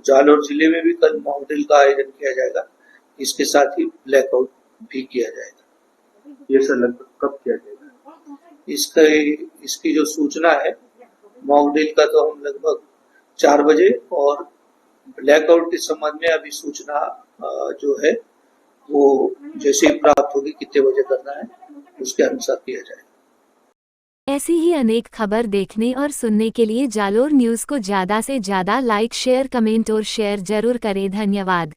जालौर जिले में भी कल मॉक ड्रिल का आयोजन किया जाएगा। इसके साथ ही ब्लैकआउट भी किया जाएगा। ये सर लगभग कब किया जाएगा? इसकी जो सूचना है मॉक ड्रिल का तो हम लगभग 4 बजे, और ब्लैकआउट के संबंध में अभी सूचना जो है वो जैसे ही प्राप्त होगी कितने बजे करना है उसके अनुसार किया जाएगा। ऐसी ही अनेक खबर देखने और सुनने के लिए जालोर न्यूज़ को ज़्यादा से ज़्यादा लाइक, शेयर, कमेंट और शेयर जरूर करें। धन्यवाद।